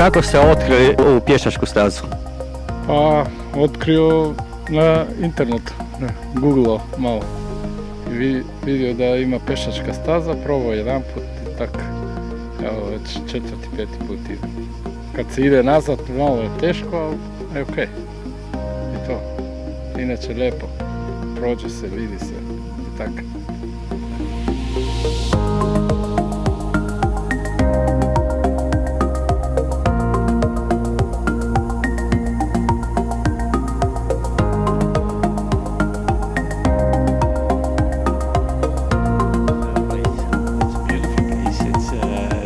Kako ste otkrili ovu pješačku stazu? Pa otkrio na internetu, googlao malo i vidio da ima pješačka staza, probao jedan put i tak, evo već 4., 5. put idem. Kad se ide nazad malo je teško, ali je okej. I to. Inače lijepo, prođe se, vidi se i tak.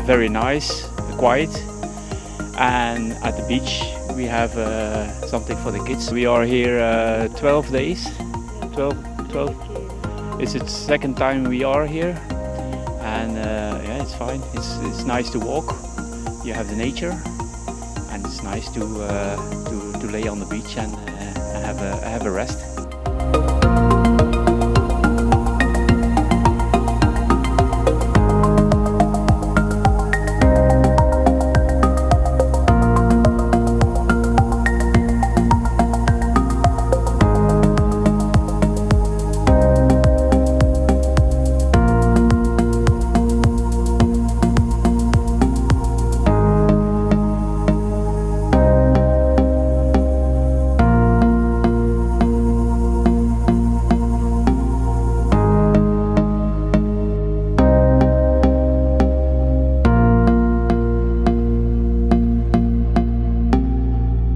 Very nice, quiet, and at the beach we have something for the kids. We are here 12 days, 12. It's the second time we are here, and yeah, it's fine. It's nice to walk. You have the nature, and it's nice to lay on the beach and have a rest.